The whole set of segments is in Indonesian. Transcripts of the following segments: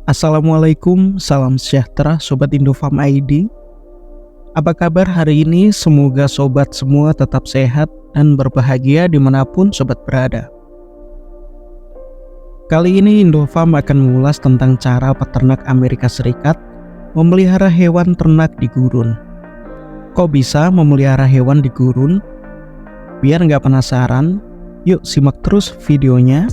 Assalamualaikum, salam sejahtera Sobat Indofarm ID. Apa kabar hari ini? Semoga sobat semua tetap sehat dan berbahagia dimanapun sobat berada. Kali ini Indofarm akan mengulas tentang cara peternak Amerika Serikat memelihara hewan ternak di gurun. Kok bisa memelihara hewan di gurun? Biar nggak penasaran, yuk simak terus videonya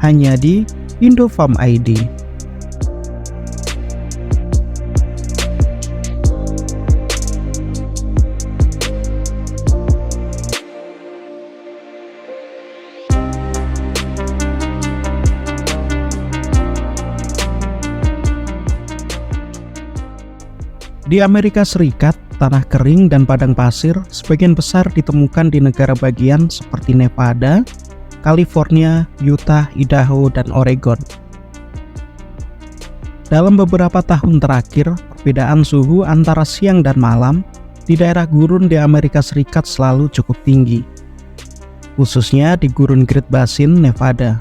hanya di Indofarm ID. Di Amerika Serikat, tanah kering dan padang pasir sebagian besar ditemukan di negara bagian seperti Nevada, California, Utah, Idaho, dan Oregon. Dalam beberapa tahun terakhir, perbedaan suhu antara siang dan malam di daerah gurun di Amerika Serikat selalu cukup tinggi, khususnya di gurun Great Basin, Nevada.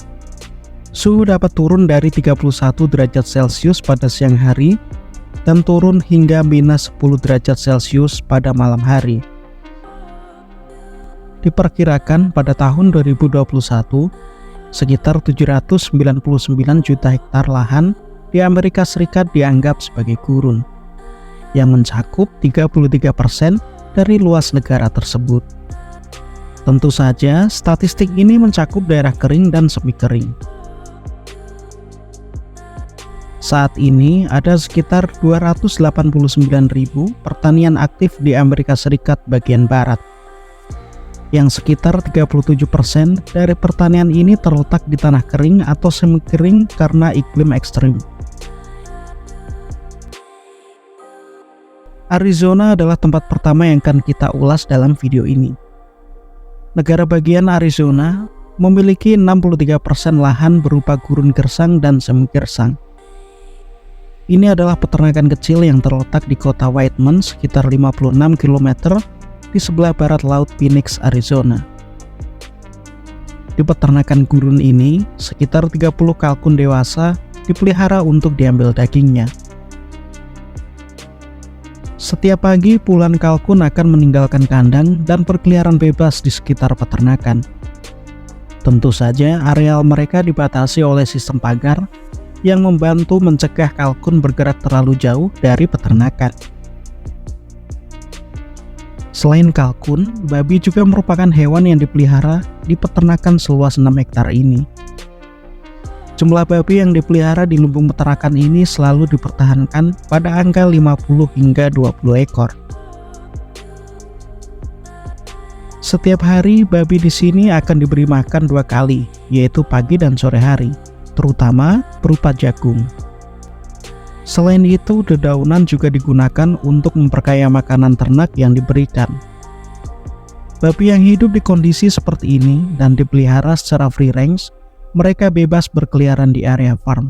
Suhu dapat turun dari 31 derajat Celcius pada siang hari dan turun hingga minus 10 derajat Celcius pada malam hari. Diperkirakan pada tahun 2021, sekitar 799 juta hektar lahan di Amerika Serikat dianggap sebagai gurun, yang mencakup 33% dari luas negara tersebut. Tentu saja, statistik ini mencakup daerah kering dan semi kering. Saat ini ada sekitar 289.000 pertanian aktif di Amerika Serikat bagian barat, yang sekitar 37% dari pertanian ini terletak di tanah kering atau semi kering karena iklim ekstrim. Arizona adalah tempat pertama yang akan kita ulas dalam video ini. Negara bagian Arizona memiliki 63% lahan berupa gurun gersang dan semi gersang. Ini adalah peternakan kecil yang terletak di kota Whiteman sekitar 56 km di sebelah barat laut Phoenix, Arizona. Di peternakan gurun ini, sekitar 30 kalkun dewasa dipelihara untuk diambil dagingnya. Setiap pagi, puluhan kalkun akan meninggalkan kandang dan berkeliaran bebas di sekitar peternakan. Tentu saja, areal mereka dibatasi oleh sistem pagar yang membantu mencegah kalkun bergerak terlalu jauh dari peternakan. Selain kalkun, babi juga merupakan hewan yang dipelihara di peternakan seluas 6 hektar ini. Jumlah babi yang dipelihara di lumbung peternakan ini selalu dipertahankan pada angka 50 hingga 20 ekor. Setiap hari, babi di sini akan diberi makan 2 kali, yaitu pagi dan sore hari, terutama berupa jagung. Selain itu, dedaunan juga digunakan untuk memperkaya makanan ternak yang diberikan. Babi yang hidup di kondisi seperti ini dan dipelihara secara free range, mereka bebas berkeliaran di area farm,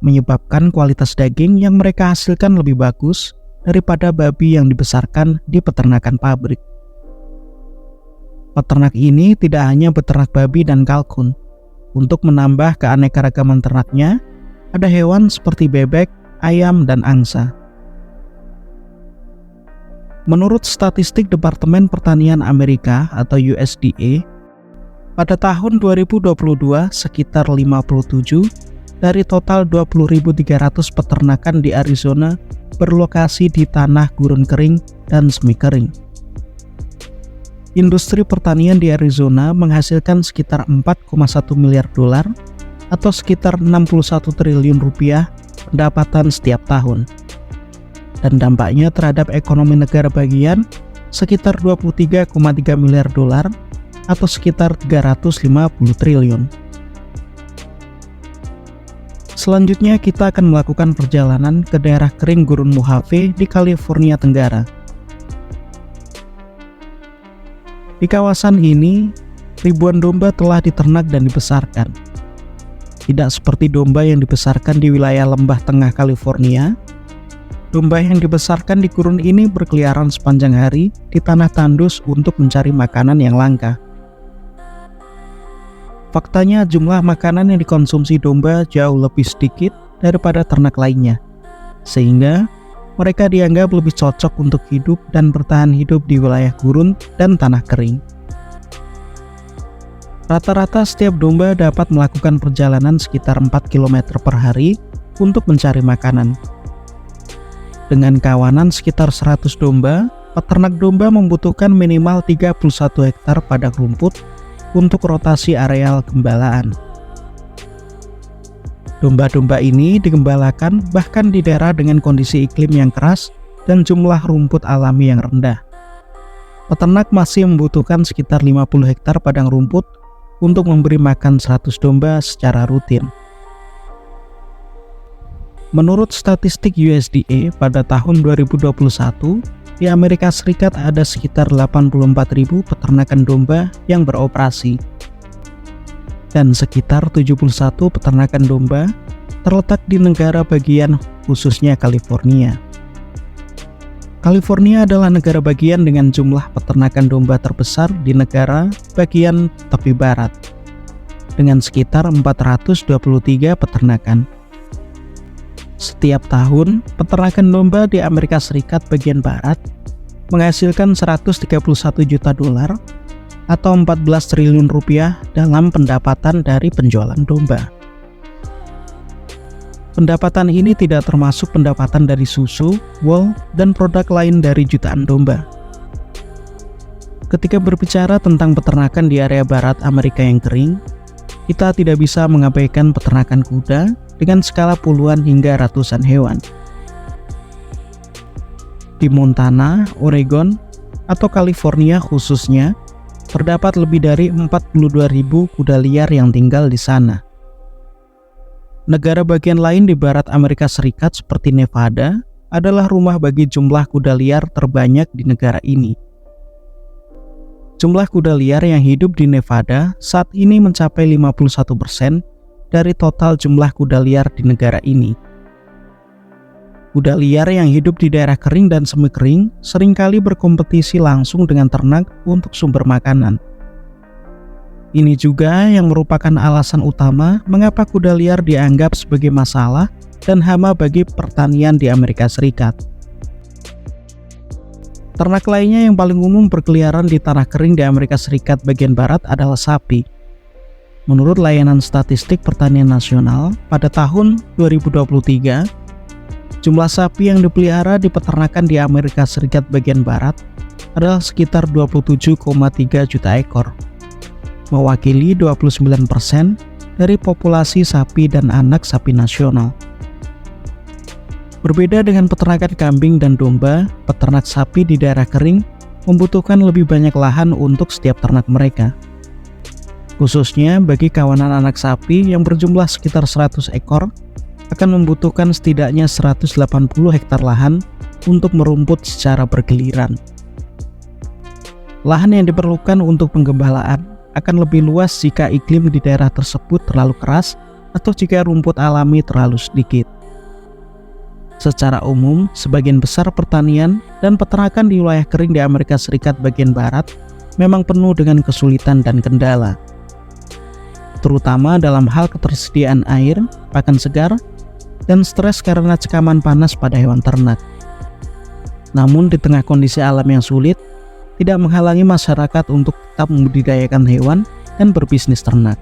menyebabkan kualitas daging yang mereka hasilkan lebih bagus daripada babi yang dibesarkan di peternakan pabrik. Peternak ini tidak hanya beternak babi dan kalkun. Untuk menambah keanekaragaman ternaknya, ada hewan seperti bebek, ayam, dan angsa. Menurut statistik Departemen Pertanian Amerika atau USDA, pada tahun 2022 sekitar 57 dari total 20.300 peternakan di Arizona berlokasi di tanah gurun kering dan semi kering. Industri pertanian di Arizona menghasilkan sekitar 4,1 miliar dolar atau sekitar 61 triliun rupiah pendapatan setiap tahun. Dan dampaknya terhadap ekonomi negara bagian sekitar 23,3 miliar dolar atau sekitar 350 triliun. Selanjutnya kita akan melakukan perjalanan ke daerah kering gurun Mojave di California Tenggara. Di kawasan ini, ribuan domba telah diternak dan dibesarkan. Tidak seperti domba yang dibesarkan di wilayah lembah tengah California, domba yang dibesarkan di gurun ini berkeliaran sepanjang hari di tanah tandus untuk mencari makanan yang langka. Faktanya jumlah makanan yang dikonsumsi domba jauh lebih sedikit daripada ternak lainnya, sehingga mereka dianggap lebih cocok untuk hidup dan bertahan hidup di wilayah gurun dan tanah kering. Rata-rata setiap domba dapat melakukan perjalanan sekitar 4 km per hari untuk mencari makanan. Dengan kawanan sekitar 100 domba, peternak domba membutuhkan minimal 31 hektar padang rumput untuk rotasi areal gembalaan. Domba-domba ini digembalakan bahkan di daerah dengan kondisi iklim yang keras dan jumlah rumput alami yang rendah. Peternak masih membutuhkan sekitar 50 hektar padang rumput untuk memberi makan 100 domba secara rutin. Menurut statistik USDA pada tahun 2021, di Amerika Serikat ada sekitar 84.000 peternakan domba yang beroperasi. Dan sekitar 71 peternakan domba terletak di negara bagian khususnya California. California adalah negara bagian dengan jumlah peternakan domba terbesar di negara bagian tepi barat, dengan sekitar 423 peternakan. Setiap tahun, peternakan domba di Amerika Serikat bagian barat menghasilkan 131 juta dolar atau 14 triliun rupiah dalam pendapatan dari penjualan domba. Pendapatan ini tidak termasuk pendapatan dari susu, wool, dan produk lain dari jutaan domba. Ketika berbicara tentang peternakan di area barat Amerika yang kering, kita tidak bisa mengabaikan peternakan kuda dengan skala puluhan hingga ratusan hewan. Di Montana, Oregon, atau California khususnya, terdapat lebih dari 42.000 kuda liar yang tinggal di sana. Negara bagian lain di barat Amerika Serikat seperti Nevada adalah rumah bagi jumlah kuda liar terbanyak di negara ini. Jumlah kuda liar yang hidup di Nevada saat ini mencapai 51% dari total jumlah kuda liar di negara ini. Kuda liar yang hidup di daerah kering dan semi kering seringkali berkompetisi langsung dengan ternak untuk sumber makanan. Ini juga yang merupakan alasan utama mengapa kuda liar dianggap sebagai masalah dan hama bagi pertanian di Amerika Serikat. Ternak lainnya yang paling umum berkeliaran di tanah kering di Amerika Serikat bagian barat adalah sapi. Menurut Layanan Statistik Pertanian Nasional, pada tahun 2023, jumlah sapi yang dipelihara di peternakan di Amerika Serikat bagian barat adalah sekitar 27,3 juta ekor. Mewakili 29% dari populasi sapi dan anak sapi nasional. Berbeda dengan peternakan kambing dan domba, peternak sapi di daerah kering membutuhkan lebih banyak lahan untuk setiap ternak mereka. Khususnya bagi kawanan anak sapi yang berjumlah sekitar 100 ekor, akan membutuhkan setidaknya 180 hektar lahan untuk merumput secara bergiliran. Lahan yang diperlukan untuk penggembalaan akan lebih luas jika iklim di daerah tersebut terlalu keras atau jika rumput alami terlalu sedikit. Secara umum, sebagian besar pertanian dan peternakan di wilayah kering di Amerika Serikat bagian barat memang penuh dengan kesulitan dan kendala, terutama dalam hal ketersediaan air, pakan segar, dan stres karena cekaman panas pada hewan ternak. Namun di tengah kondisi alam yang sulit, tidak menghalangi masyarakat untuk tetap membudidayakan hewan dan berbisnis ternak.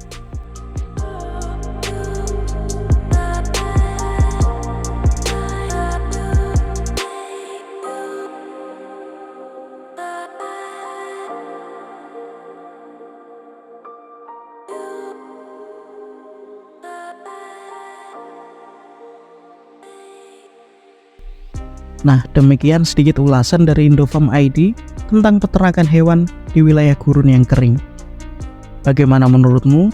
Nah, demikian sedikit ulasan dari Indofarm ID tentang peternakan hewan di wilayah gurun yang kering. Bagaimana menurutmu?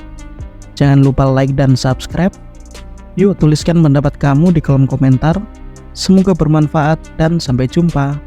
Jangan lupa like dan subscribe. Yuk tuliskan pendapat kamu di kolom komentar. Semoga bermanfaat dan sampai jumpa.